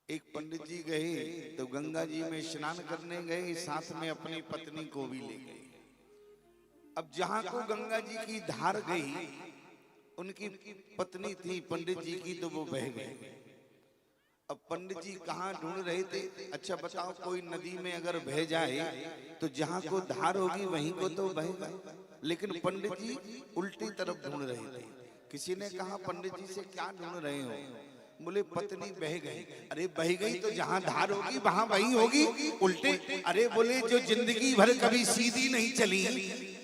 एक पंडित जी गए तो गंगा जी में स्नान करने गए, साथ में अपनी पत्नी को भी ले गए। अब जहां को गंगा जी की धार गई, उनकी पत्नी थी पंडित जी की, तो वो बह गई। अब पंडित जी कहाँ ढूंढ रहे थे? अच्छा बताओ, कोई नदी में अगर बह जाए तो जहां को धार होगी वहीं को तो बहेगा, लेकिन पंडित जी उल्टी तरफ ढूंढ रहे थे। किसी ने कहा पंडित जी से क्या ढूंढ रहे हो? बोले पत्नी बह गई। अरे बह गई तो जहां धार होगी वहां वही होगी, उल्टे। अरे बोले जो जिंदगी भर कभी सीधी नहीं चली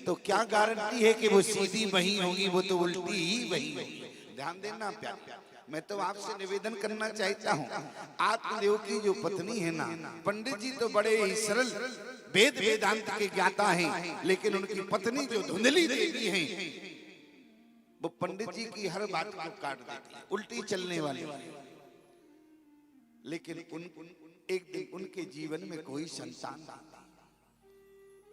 तो क्या गारंटी है कि वो सीधी वही होगी, वो तो उल्टी ही वही होगी। ध्यान देना प्यार। मैं तो आपसे निवेदन करना चाहता हूँ, आत्मदेव की जो पत्नी है ना, पंडित जी तो बड़े ही सरल वेद वेदांत के ज्ञाता हैं, लेकिन उनकी पत्नी जो धुंधली देवी है, वो पंडित जी की हर बात को काट देती है, उल्टी चलने वाली। लेकिन एक दिन उनके जीवन में कोई संतान ना,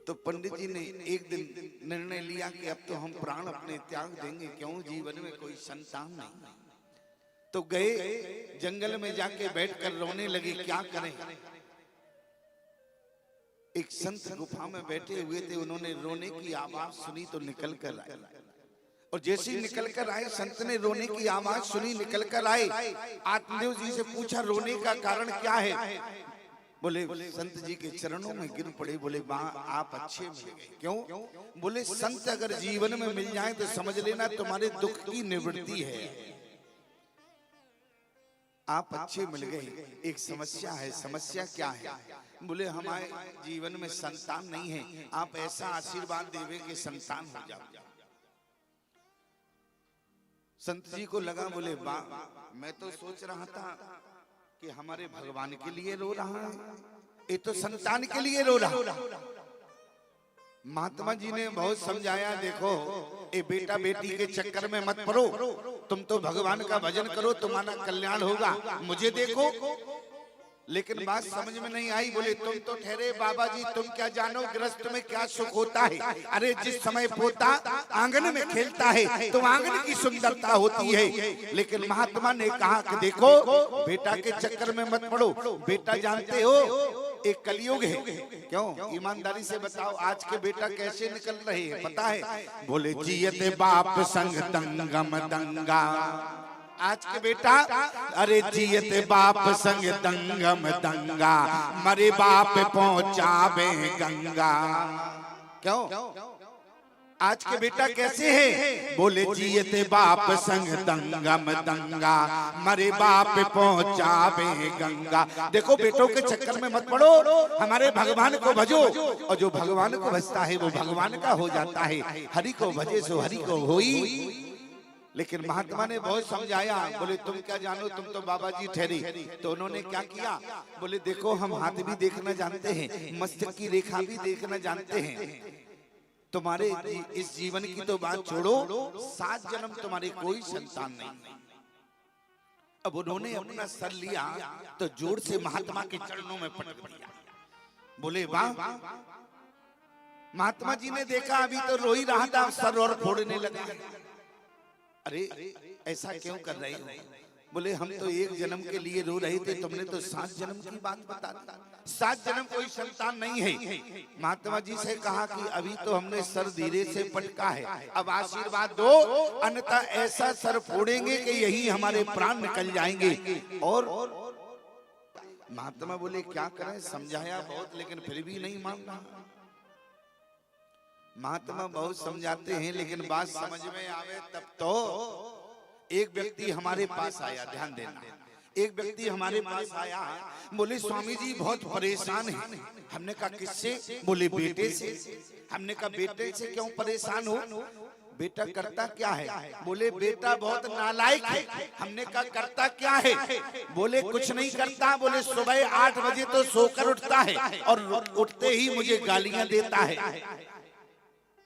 तो पंडित जी ने एक दिन निर्णय लिया कि अब तो हम प्राण अपने त्याग देंगे, क्यों जीवन में कोई संतान नहीं। तो गए जंगल में जाके बैठकर रोने लगे, क्या करें। एक संत गुफा में बैठे हुए थे, उन्होंने रोने की आवाज सुनी तो निकल कर आए, और जैसे ही निकल कर आए, संत ने रोने की आवाज सुनी, निकल कर आए। आत्मदेव जी से पूछा रोने का कारण क्या है? बोले संत जी के चरणों में गिर पड़े। बोले माँ आप अच्छे मिल गए। क्यों? बोले संत अगर जीवन में मिल जाए तो समझ लेना तुम्हारे दुख की निवृत्ति है। आप अच्छे मिल गए, एक समस्या है। समस्या क्या है? बोले हमारे जीवन में संतान नहीं है, आप ऐसा आशीर्वाद देवे कि संतान हो जाए। संत जी को लगा, बोले वाह, मैं तो सोच रहा था कि हमारे भगवान के लिए रो रहा है, ये तो संतान के लिए रो रहा। महात्मा जी ने बहुत समझाया, देखो ये बेटा बेटी के चक्कर में मत पड़ो, तुम तो भगवान का भजन करो, तुम्हारा कल्याण होगा, मुझे देखो। लेकिन बात समझ में नहीं आई। बोले तुम तो ठहरे बाबा जी, तुम क्या जानो गृहस्थ में क्या सुख होता है। अरे जिस समय पोता आंगन में खेलता है तो आंगन की सुंदरता होती है। लेकिन महात्मा ने कहा कि देखो बेटा के चक्कर में मत पड़ो। बेटा जानते हो एक कलयुग है। क्यों? ईमानदारी से बताओ आज के बेटा कैसे निकल रहे हैं पता है? बोले जियते बाप संग दंगम दंगा। आज के बेटा अरे जियते बाप संग दंगम दंगा, मरे बाप पहुंचावे गंगा। क्यों? आज के बेटा कैसे है? बोले जियते बाप संग दंगम दंगा, मरे बाप पहुंचावे गंगा। देखो बेटों के चक्कर में मत पड़ो, हमारे भगवान को भजो, और जो भगवान को भजता है वो भगवान का हो जाता है। हरि को भजे सो हरि को होई। लेकिन महात्मा ने बहुत समझाया। बोले तुम क्या जानो, तुम तो बाबा जी ठहरी। तो उन्होंने क्या किया? बोले देखो हम हाथ भी देखना जानते हैं, मस्तक की रेखा भी देखना जानते हैं। तुम्हारे इस जीवन की तो बात छोड़ो, 7 जन्म तुम्हारे कोई संतान नहीं। अब उन्होंने अपना सर लिया तो जोर से महात्मा के चरणों में पटक दिया। बोले वाह। महात्मा जी ने देखा अभी तो रो ही रहा था, सर और फोड़ने लगा। अरे ऐसा क्यों कर रहे हो? बोले हम तो एक जन्म के लिए रो रहे थे, तुमने तो 7 जन्म की बात बता दी। 7 जन्म कोई संतान नहीं है। महात्मा जी से कहा कि अभी तो हमने सर धीरे से पटका है, अब आशीर्वाद दो, अन्यथा ऐसा सर फोड़ेंगे कि यही हमारे प्राण निकल जाएंगे। और महात्मा बोले क्या करें, समझाया बहुत लेकिन फिर भी नहीं मान रहा। महात्मा बहुत समझाते हैं लेकिन बात समझ में आवे तब तो। एक व्यक्ति हमारे पास आया, ध्यान देना, एक व्यक्ति हमारे पास आया। बोले स्वामी जी बहुत परेशान है। हमने कहा किससे? बोले बेटे से। हमने कहा बेटे से क्यों परेशान हो? बेटा करता क्या है? बोले बेटा बहुत नालायक है। हमने कहा करता क्या है? बोले कुछ नहीं करता। बोले सुबह 8 बजे तो सोकर उठता है और उठते ही मुझे गालियां देता है।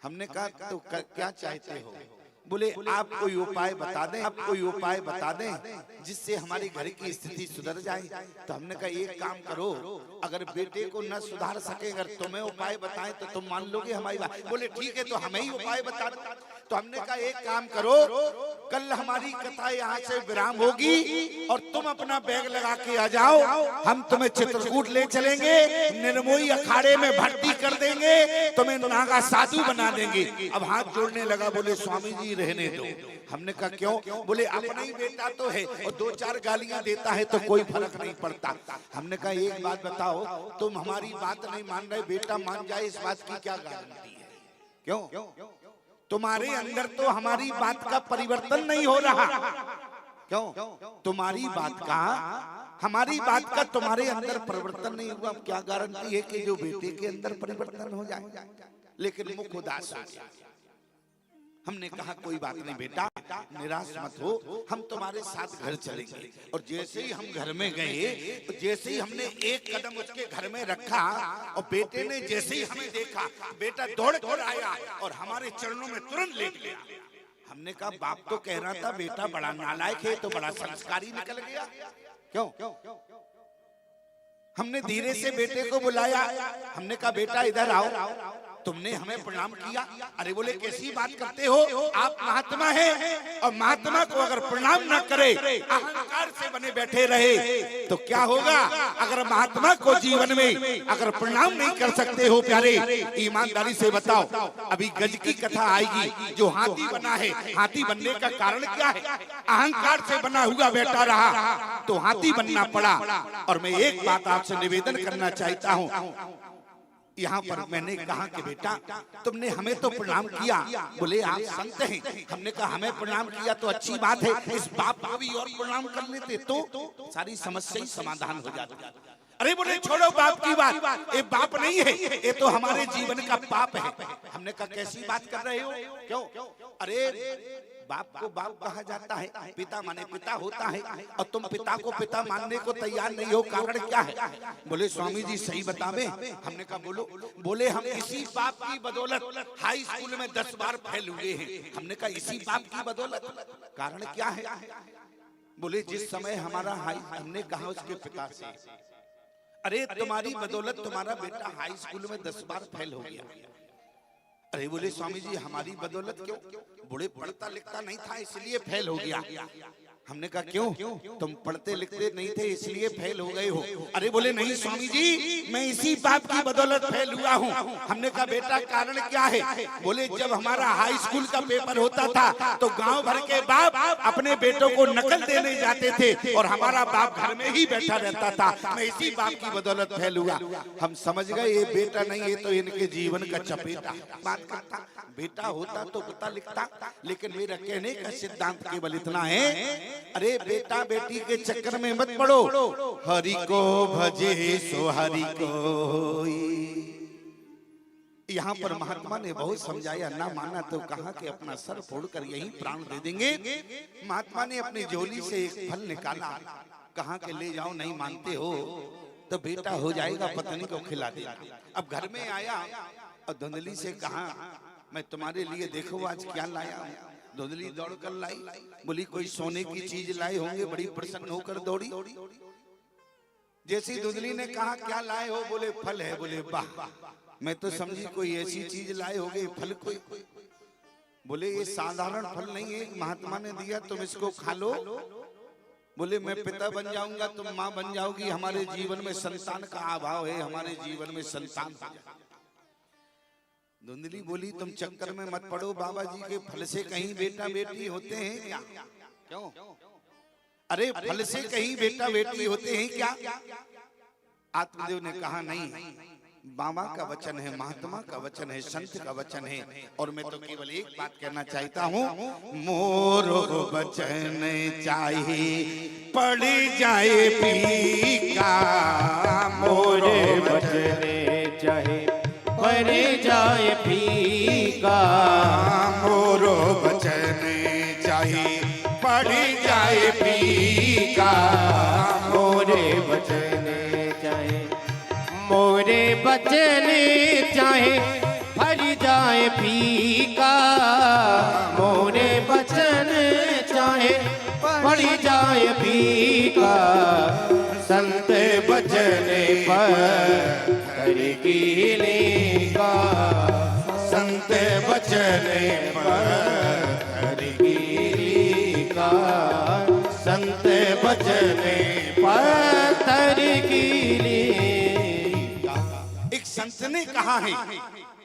हमने कहा तो क्या चाहते हो? बोले आप कोई उपाय बता दें, आप कोई उपाय बता दें जिससे हमारी घर की स्थिति सुधर जाए। तो हमने कहा एक काम करो, अगर बेटे को न सुधार सके, अगर तुम्हें उपाय बताएं तो तुम मान लोगे हमारी बात? बोले ठीक है तो हमें ही उपाय बता दो। तो हमने कहा एक काम करो, कल हमारी कथा यहाँ से विराम होगी और तुम अपना बैग लगा के आ जाओ, हम तुम्हें चित्रकूट ले चलेंगे, निर्मोही अखाड़े में भर्ती कर देंगे, तुम्हें नागा साधु बना देंगे। अब हाथ जोड़ने लगा, बोले स्वामी जी रहने दो। हमने कहा क्यों? बोले अपना ही बेटा तो है और 2-4 गालियां देता है तो कोई फर्क नहीं पड़ता। हमने कहा एक बात बताओ, तुम हमारी बात नहीं मान रहे, बेटा मान जाए इस बात की क्या गारंटी है? क्यों? तुम्हारे अंदर तो हमारी बात का परिवर्तन नहीं हो रहा। क्यों? तुम्हारी बात का, हमारी बात का तुम्हारे अंदर परिवर्तन नहीं हुआ। क्या गारंटी है कि जो बेटे के अंदर परिवर्तन हो जाए? लेकिन मुख उदास हो गया। हमने कहा कोई बात नहीं बेटा, निराश मत हो, हम तुम्हारे साथ घर चलेंगे। और जैसे ही हम घर में गए, तो जैसे ही हमने एक कदम उसके घर में रखा और बेटे ने जैसे ही हमें देखा, बेटा दौड़ कर आया और हमारे चरणों में तुरंत लेट गया। हमने कहा बाप तो कह रहा था बेटा बड़ा नालायक है, तो बड़ा संस्कारी निकल गया। क्यों? हमने धीरे से बेटे को बुलाया, हमने कहा बेटा इधर आओ, तुमने हमें प्रणाम किया। अरे बोले कैसी बात करते हो, आप महात्मा हैं और महात्मा को अगर प्रणाम न करे, अहंकार से बने बैठे रहे तो क्या होगा? अगर महात्मा को जीवन में अगर प्रणाम नहीं कर सकते हो प्यारे, ईमानदारी से बताओ, अभी गज की कथा आएगी, जो हाथी बना है, हाथी बनने का कारण क्या है? अहंकार से बना हुआ बैठा रहा तो हाथी बनना पड़ा। और मैं एक बात आपसे निवेदन करना चाहता हूँ, यहाँ पर मैंने कहा कि बेटा तुमने हमें तो प्रणाम किया, बोले आप संत हैं। हमने कहा हमें प्रणाम किया तो अच्छी बात है, इस बाप को भी और प्रणाम कर लेते तो सारी समस्या ही समाधान हो जाती। अरे बोले छोड़ो बाप की बात, ये बाप नहीं है, ये तो हमारे जीवन का पाप है। हमने कहा कैसी बात कर रहे हो? क्यों? अरे बाप को बाप कहा जाता है, पिता माने पिता होता है, और तुम पिता को पिता मानने को तैयार नहीं हो, कारण क्या है? बोले स्वामी जी सही बतावे। हमने कहा बोलो। बोले हम इसी बाप की बदौलत हाई स्कूल में 10 बार फेल हुए हैं। हमने कहा इसी बाप की बदौलत, कारण क्या है? बोले जिस समय हमारा हमने कहा उसके पिता से, अरे तुम्हारी बदौलत तुम्हारा बेटा हाई स्कूल में 10 बार फेल हो गया। अरे बोले स्वामी जी हमारी बदौलत क्यों? बूढ़े पढ़ता लिखता नहीं था इसलिए फेल हो गया। हमने कहा क्यों? तुम पढ़ते लिखते नहीं थे इसलिए फेल हो गए हो। अरे बोले नहीं स्वामी जी, मैं इसी बाप की बदौलत फेल हुआ हूँ। हमने कहा बेटा कारण क्या है? बोले जब हमारा हाई स्कूल का पेपर होता था तो गांव भर के बाप अपने बेटों को नकल देने जाते थे और हमारा बाप घर में ही बैठा रहता था, मैं इसी बाप की बदौलत फेल हुआ। हम समझ गए ये बेटा नहीं, ये तो इनके जीवन का चपेटा। बात करता बेटा होता तो पता लिखता, लेकिन मेरा कहने का सिद्धांत केवल इतना है, अरे बेटा बेटी के चक्कर में मत पड़ो, हरि को भजे सो हरि को। यहाँ पर महात्मा ने बहुत समझाया, ना माना तो कहा कि अपना सर फोड़कर यही प्राण दे देंगे। महात्मा ने अपनी झोली से एक फल निकाला, कहा कि ले जाओ, नहीं मानते हो तो बेटा हो जाएगा, पत्नी को खिला देगा। अब घर में आया और धुंधली से कहा मैं तुम्हारे लिए देखो आज क्या लाया हूं। धुंधली दौड़ कर लाई, बोली कोई सोने की चीज लाए होंगे, बड़ी प्रसन्न होकर दौड़ी। जैसी धुंधली ने कहा क्या लाए हो? बोले फल है। बोले वाह, मैं तो समझी कोई ऐसी चीज लाए होंगे, फल कोई। बोले ये साधारण फल नहीं है, महात्मा ने दिया, तुम इसको खा लो। बोले मैं पिता बन जाऊंगा, तुम माँ बन जाओगी, हमारे जीवन में संतान का अभाव है, हमारे जीवन में संतान। धुंधली बोली तुम चक्कर में मत पड़ो, बाबा जी के फल से कहीं बेटा बेटी होते हैं क्या? क्यों? अरे फल से कहीं बेटा बेटी होते हैं क्या? आत्मदेव ने कहा नहीं, बाबा का वचन है, महात्मा का वचन है, संत का वचन है। और मैं तो केवल एक बात कहना चाहता हूँ, मोरो वचन चाहिए पड़ जाए फीका, मोरे वचन चाहे पड़ जाए फीका, मोरो वचन चाहिए पड़ जाए फीका, मोरे वचन चाहे, मोरे वचन चाहे पड़ जाए फीका, मोरे वचन चाहे पड़ जाए फीका, संत वचन पर करगी लेगा, संत बचने पत्थर कीली का, संत बचने पत्थर कीली। एक संत ने कहा है,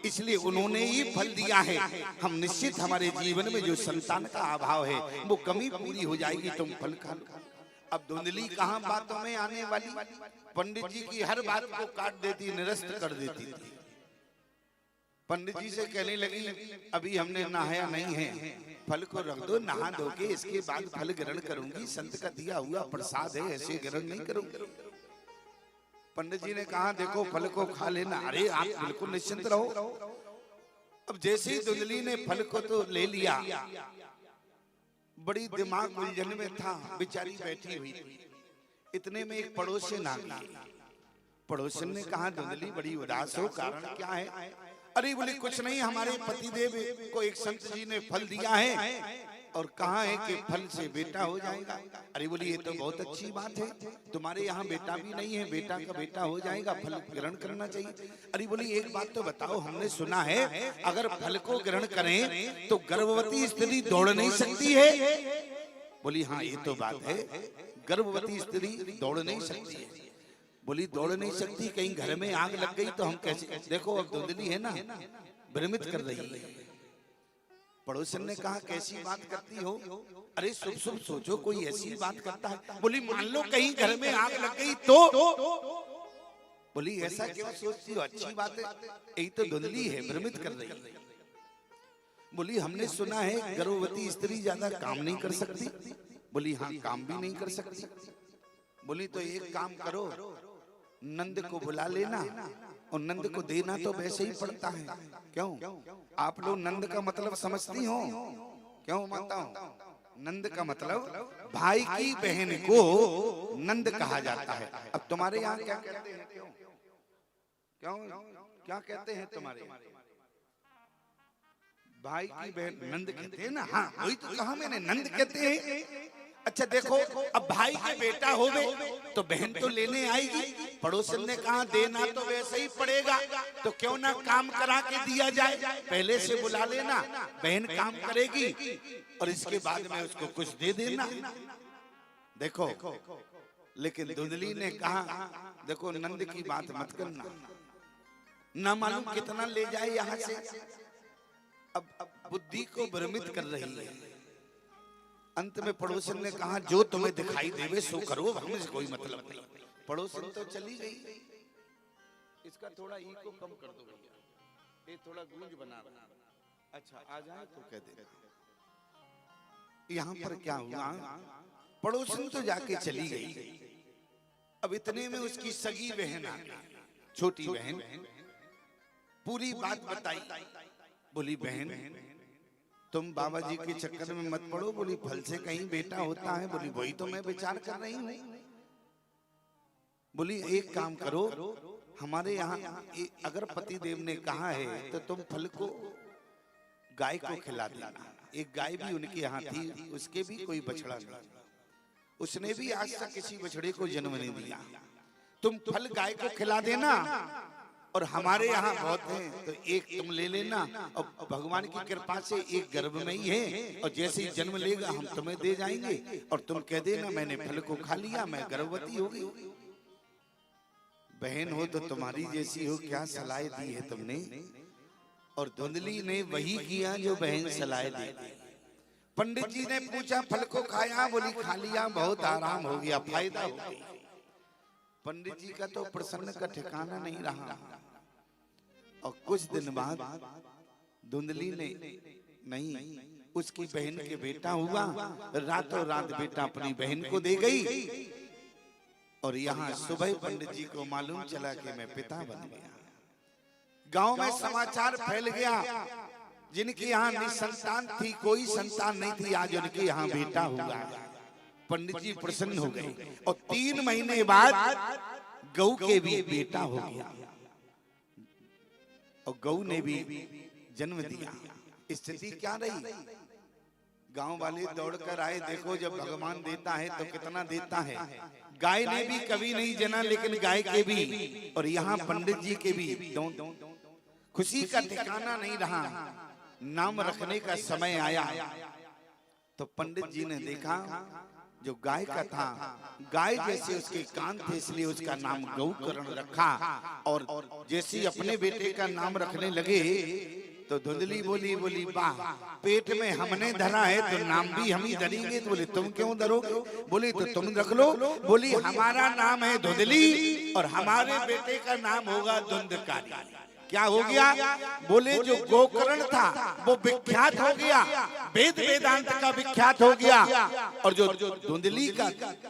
इसलिए उन्होंने ही फल दिया है। हम निश्चित हमारे जीवन में जो संतान का अभाव है वो कमी पूरी हो जाएगी, तुम फल खा लो। अब धुंधली कहाँ बातों में आने वाली, पंडित जी की हर बात को काट देती, निरस्त कर देती थी। पंडित जी से कहने लगी, अभी हमने नहाया नहीं है, फल को रख दो, नहा दो के इसके बाद फल ग्रहण करूंगी, संत का दिया हुआ प्रसाद है, ऐसे ग्रहण नहीं करूंगी। पंडित जी ने कहा, देखो फल को खा लेना। अरे आप बिल्कुल निश्चिंत रहो। अब जैसे ही धुंधली ने फल को तो ले लिया, बड़ी दिमाग उलझन में था, बेचारी बैठी हुई थी। इतने में एक पड़ोसन आ गया। पड़ोसन ने कहा, धुंधली बड़ी उदास हो, कारण क्या है? अरे बोले कुछ नहीं, हमारे पतिदेव को एक संत जी ने फल दिया है और कहा है कि फल से बेटा हो जाएगा। अरे बोली ये तो बहुत अच्छी बात है, तुम्हारे यहाँ बेटा भी नहीं है, बेटा का बेटा हो जाएगा, फल ग्रहण करना चाहिए। अरे बोली एक बात तो बताओ, हमने सुना है अगर फल को ग्रहण करें तो गर्भवती स्त्री दौड़ नहीं सकती है। बोली हाँ ये तो बात है, गर्भवती स्त्री दौड़ नहीं सकती है। बोली दौड़ नहीं सकती, कहीं घर में आग लग गई तो हम कैसे? देखो अब धुंधली है ना, भ्रमित कर रही है। पड़ोसन ने कहा, कैसी बात करती हो? अरे शुभ शुभ सोचो, कोई ऐसी बात करता है? बोली मान लो कहीं घर में आग लग गई तो? बोली ऐसा क्यों सोचती हो, अच्छी बात है, यही तो धुंधली है, भ्रमित कर रही है। बोली हमने सुना है गर्भवती स्त्री ज्यादा काम नहीं कर सकती। बोली हाँ काम भी नहीं कर सकती। बोली तो एक काम करो, नंद को बुला लेना और नंद को देना तो वैसे ही पड़ता है। क्यों? आप लोग नंद का मतलब समझती हो? क्यों माताओं? नंद का मतलब भाई की बहन को नंद कहा जाता है। अब तुम्हारे यहाँ क्या कहते हैं? क्यों क्या कहते हैं तुम्हारे यहाँ? भाई की बहन नंद कहते हैं ना? हाँ वही तो कहा मैंने, नंद कहते हैं। अच्छा देखो, अब भाई के बेटा होवे तो बहन तो लेने आएगी। पड़ोसन ने कहा देना तो वैसे ही पड़ेगा, तो क्यों ना काम करा के दिया जाए, पहले से बुला लेना, बहन काम करेगी और इसके बाद में उसको कुछ दे देना। देखो लेकिन धुंधली ने कहा, देखो नंद की बात मत करना, ना मालूम कितना ले जाए यहाँ से। अब बुद्धि को भ्रमित कर रही है। अंत में पड़ोसन ने कहा, जो तुम्हें दिखाई देवे सो करो, हमें से कोई मतलब नहीं। पड़ोसन तो चली गई। इसका थोड़ा इको कम कर दो भैया, ये थोड़ा गूंज बना। अच्छा आ जाए तो कह दे। यहाँ पर क्या हुआ, पड़ोसन तो जाके चली गई। अब इतने में उसकी सगी बहन आ गई, छोटी बहन, पूरी बात बताई। बोली बहन तुम बाबा जी के चक्कर में मत पड़ो। बोली फल से कहीं बेटा होता है? बोली वही तो मैं विचार कर रही हूँ। बोली एक काम करो, हमारे यहाँ अगर पति देव ने कहा है तो तुम फल को गाय को खिला देना। एक गाय भी उनके यहाँ थी, उसके भी कोई बछड़ा नहीं, उसने भी आज तक किसी बछड़े को जन्म नहीं दिया। तुम फल गाय को खिला देना और हमारे यहाँ बहुत हैं तो एक तुम ले लेना, और भगवान की कृपा से एक गर्भ में ही है और जैसे ही जन्म लेगा हम तुम्हें दे जाएंगे और तुम कह देना मैंने फल को खा लिया, मैं गर्भवती हो गई। बहन हो तो तुम्हारी जैसी हो, क्या सलाह दी है तुमने? और धुंधली ने वही किया जो बहन सलाह दी। पंडित जी ने पूछा फल को खाया? बोली खा लिया, बहुत आराम हो गया, फायदा हो गया। पंडित जी का तो प्रसन्न का ठिकाना नहीं रहा। और कुछ दिन बाद धुंधली ने नहीं, उसकी बहन के बेटा हुआ, रातों रात बेटा अपनी बहन को दे गई। और यहाँ सुबह पंडित जी को मालूम चला कि मैं पिता बन गया। गांव में समाचार फैल गया, जिनकी यहाँ निसंतान थी, कोई संतान नहीं थी, आज उनके यहाँ बेटा हुआ। पंडित जी प्रसन्न हो गए और 3 महीने बाद गऊ के भी बेटा हो गया और गऊ ने भी जन्म दिया। स्थिति क्या रही? गांव वाले दौड़कर आए, देखो जब भगवान देता है तो कितना देता है। गाय ने भी कभी नहीं जना, लेकिन गाय के भी और यहाँ पंडित जी के भी खुशी का ठिकाना नहीं रहा। नाम रखने का समय आया तो पंडित जी ने देखा जो गाय का था, गाय जैसे उसके कान थे इसलिए उसका नाम गौकर्ण रखा। और जैसे अपने बेटे का नाम रखने लगे तो धुंधली बोली वाह, पेट में हमने धरा है तो नाम भी हम ही धरेंगे। तो बोले तुम क्यों धरोगे? बोले तो तुम रख लो। बोली हमारा नाम है धुंधली और हमारे बेटे का नाम होगा धुंधकारी। क्या हो गया? बोले जो गोकर्ण था वो विख्यात हो गया, वेद वेदांत का विख्यात हो गया, और जो धुंधली का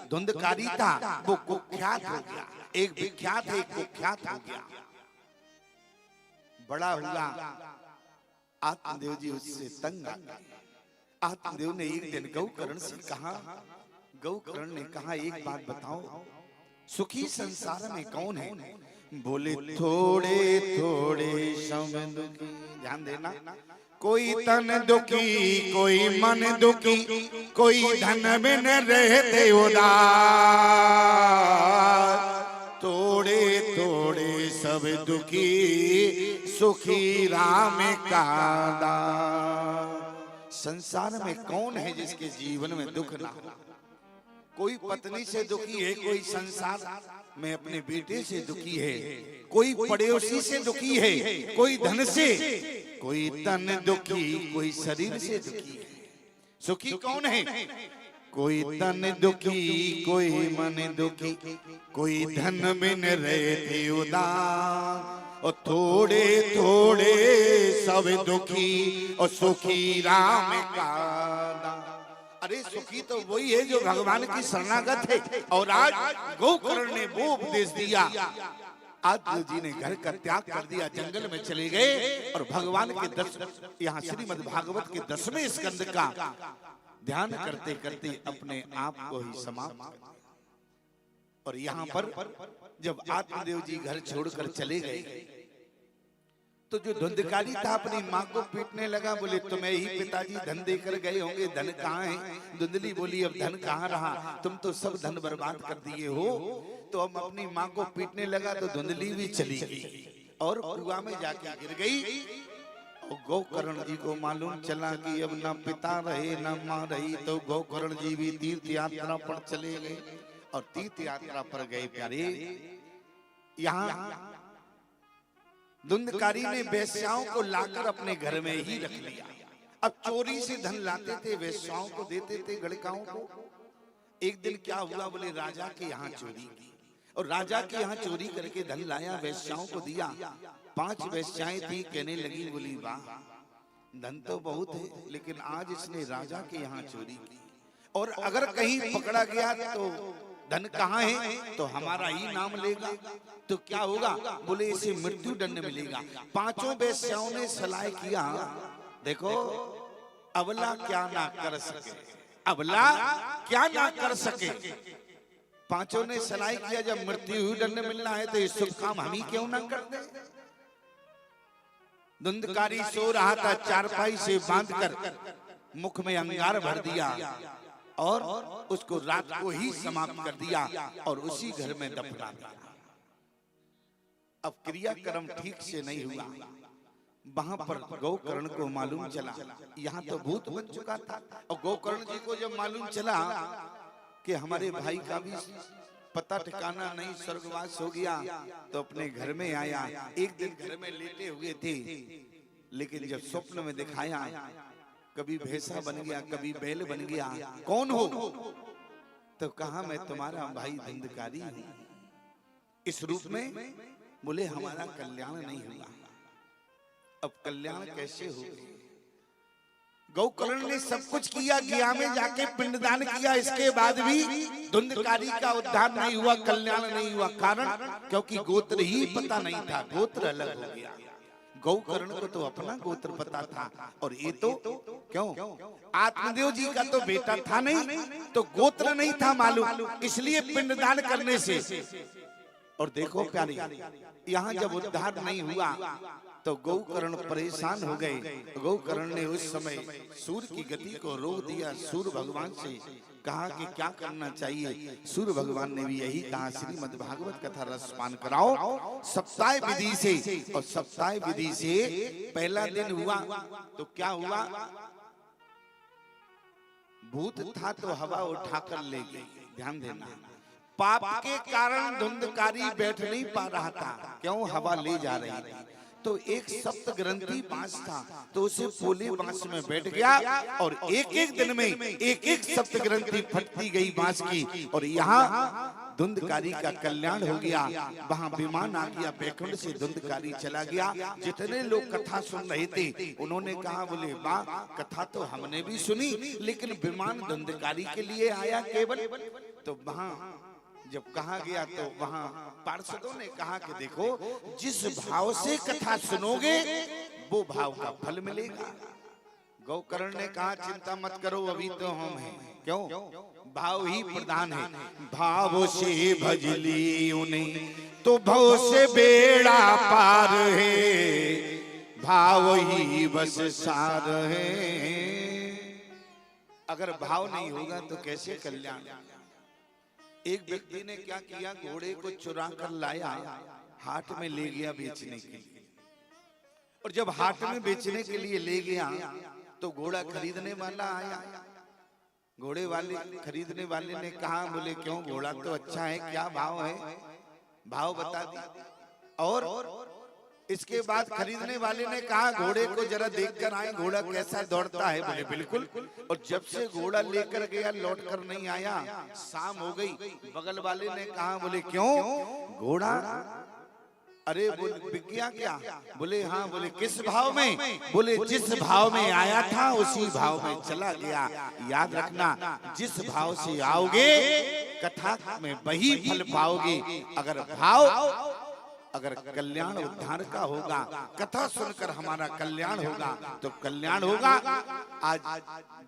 धुंधकारी था वो कुख्यात हो गया। एक विख्यात है, एक कुख्यात हो गया। बड़ा हुआ, आत्मदेव जी उससे तंग आ गए। आत्मदेव ने एक दिन गौकर्ण से कहा, गौकर्ण ने कहा एक बात बताओ, सुखी संसार में कौन है? बोले थोड़े थोड़े सम दुखी। ध्यान देना, कोई तन दुखी, कोई मन दुखी, कोई धन बिन रहते उदास, थोड़े थोड़े सब दुखी, सुखी राम का दास। संसार में कौन है जिसके जीवन में दुख ना हो? कोई पत्नी से दुखी है, कोई संसार में अपने बेटे से दुखी है, कोई पड़ोसी से दुखी है, कोई धन से, कोई तन दुखी, कोई शरीर से दुखी है। सुखी कौन है? कोई तन दुखी, कोई मन दुखी, कोई धन बिन रहते उदास, और थोड़े थोड़े सब दुखी, और सुखी राम का दास। अरे सुखी तो वही है जो भगवान की शरणागत है। और आज गोकर्ण ने वो उपदेश दिया। आत्मदेव जी ने घर का त्याग कर दिया, जंगल में चले गए और भगवान के यहाँ श्रीमद् भागवत के 10वें स्कंद का ध्यान करते करते अपने आप को ही समाप्त कर दिया। और यहाँ पर जब आत्मदेव जी घर छोड़कर चले गए तो जो धुंधकारी था अपनी माँ को पीटने लगा। बोले तुम्हें ही पिताजी धन देकर गए होंगे, धन कहाँ है? धुंधली बोली अब धन कहाँ रहा, तुम तो सब धन बर्बाद कर दिए हो। तो अब अपनी माँ को पीटने लगा तो धुंधली भी चली गई और कुआं में जाके गिर गई। और गोकर्ण जी को मालूम चला कि अब ना पिता रहे ना माँ रही, तो गोकर्ण जी भी तीर्थ यात्रा पर चले गए। और तीर्थ यात्रा पर गए प्यारे, यहाँ धुंधकारी ने वेश्याओं को लाकर अपने घर में ही रख लिया। अब चोरी से धन लाते थे, वेश्याओं को देते थे, गड़काओं को। एक दिन क्या हुआ? बोले राजा के यहाँ चोरी की, और राजा के यहाँ चोरी करके धन लाया, वेश्याओं को दिया। 5 वेश्याएं थी, कहने लगी बोली वाह धन तो बहुत है, लेकिन आज इसने राजा के यहाँ चोरी की, और अगर कहीं पकड़ा गया तो धन कहाँ है तो हमारा ही नाम लेगा, तो क्या होगा? बोले इसे मृत्यु दंड मिलेगा। 5 वेश्याओं ने सलाह किया, देखो अबला क्या ना कर सके, अबला क्या ना कर सके। 5 ने सलाह किया जब मृत्यु दंड मिलना है तो ये शुभ काम हम ही क्यों ना कर दे। धुंधकारी सो रहा था, चारपाई से बांधकर मुख में अंगार भर दिया और उसको रात को ही समाप्त कर दिया और उसी घर में दफना दिया। अब क्रियाक्रम ठीक से नहीं हुआ। वहां पर गोकर्ण को मालूम चला, यहाँ तो भूत बन चुका था। और गोकर्ण जी को जब मालूम चला कि हमारे भाई का भी पता ठिकाना नहीं, स्वर्गवास हो गया, तो अपने घर में आया। एक दिन घर में लेटे हुए थे, लेकिन जब स्वप्न में दिखाया, कभी भैंसा बन गया, कभी बैल बन गया। कौन हो? तो कहा मैं तुम्हारा भाई धुंधकारी हूं, इस रूप में। बोले हमारा कल्याण नहीं हुआ। अब कल्याण कैसे हो? गोकर्ण ने सब कुछ किया, गया में जाके पिंडदान किया, इसके बाद भी धुंधकारी का उद्धार नहीं हुआ, कल्याण नहीं हुआ। कारण क्योंकि गोत्र ही पता नहीं था, गोत्र अलग हो गया। गोकर्ण को तो अपना गोत्र पता था, और ये तो क्यों? आत्मदेव जी का तो बेटा था नहीं, तो गोत्र नहीं था मालूम, इसलिए पिंडदान करने से। और देखो प्यारे, यहाँ जब उद्धार नहीं हुआ तो गौकर्ण परेशान हो गए। गौकर्ण ने उस समय सूर्य की गति को रोक दिया। सूर्य भगवान से कहा कि क्या करना चाहिए। सूर्य भगवान ने भी यही कहा, श्रीमद् भागवत कथा रसपान कराओ सप्ताह विधि से। और सप्ताह विधि से पहला दिन हुआ तो क्या हुआ, भूत था तो हवा उठाकर ले गई। ध्यान देना, पाप के कारण धुंधकारी बैठ नहीं पा रहा था, क्यों, हवा ले जा रही थी। तो एक सप्त ग्रंथी बांस था, तो उसे पोले बांस में बैठ गया और एक एक दिन में एक एक सप्त ग्रंथी फटती गई बांस की। और यहाँ धुंधकारी का कल्याण हो गया। वहां विमान आ गया, बैकुंठ से धुंधकारी चला गया। जितने लोग कथा सुन रहे थे उन्होंने कहा, बोले वाह, कथा तो हमने भी सुनी, लेकिन विमान धुंधकारी के लिए आया केवल। तो वहां जब कहा गया तो वहां पार्षदों ने कहा कि देखो, जिस भाव से कथा सुनोगे वो भाव का फल मिलेगा। गौकर्ण ने कहा, चिंता मत करो, अभी तो हम हैं। क्यों, भाव ही प्रधान है। भाव से भजली उन्हें तो भव से बेड़ा पार है, भाव ही बस सार है। अगर भाव नहीं होगा तो कैसे कल्याण। एक व्यक्ति ने क्या किया, घोड़े को चुरा कर लाया, हाट में ले गया बेचने के लिए। और जब हाट में बेचने के लिए ले गया तो घोड़ा खरीदने वाला आया। घोड़े वाले खरीदने वाले ने कहा, बोले क्यों, घोड़ा तो अच्छा है, क्या भाव है, भाव बता दी। और इसके बाद खरीदने वाले ने कहा, घोड़े को जरा देखकर आए, घोड़ा कैसा दौड़ता है। बोले बिल्कुल। और जब से घोड़ा लेकर गया लौट कर नहीं आया, शाम हो गई। बगल वाले ने कहा, बोले क्यों, घोड़ा, अरे बोले बिक गया क्या। बोले हाँ। बोले किस भाव में। बोले जिस भाव में आया था उसी भाव में चला गया। याद रखना, जिस भाव से आओगे कथा में वही फल पाओगे। अगर कल्याण उद्धार का होगा, कथा सुनकर हमारा कल्याण होगा तो कल्याण होगा। आज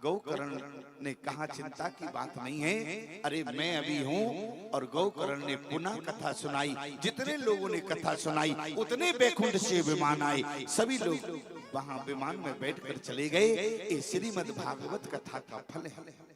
गौकर्ण ने कहा, चिंता की बात नहीं है, अरे मैं अभी हूँ। और गौकर्ण ने पुनः कथा सुनाई। जितने लोगों ने कथा सुनाई उतने बैकुंठ से विमान आए। सभी लोग वहां विमान में बैठकर चले गए। ये श्रीमद् भागवत कथा का फल है।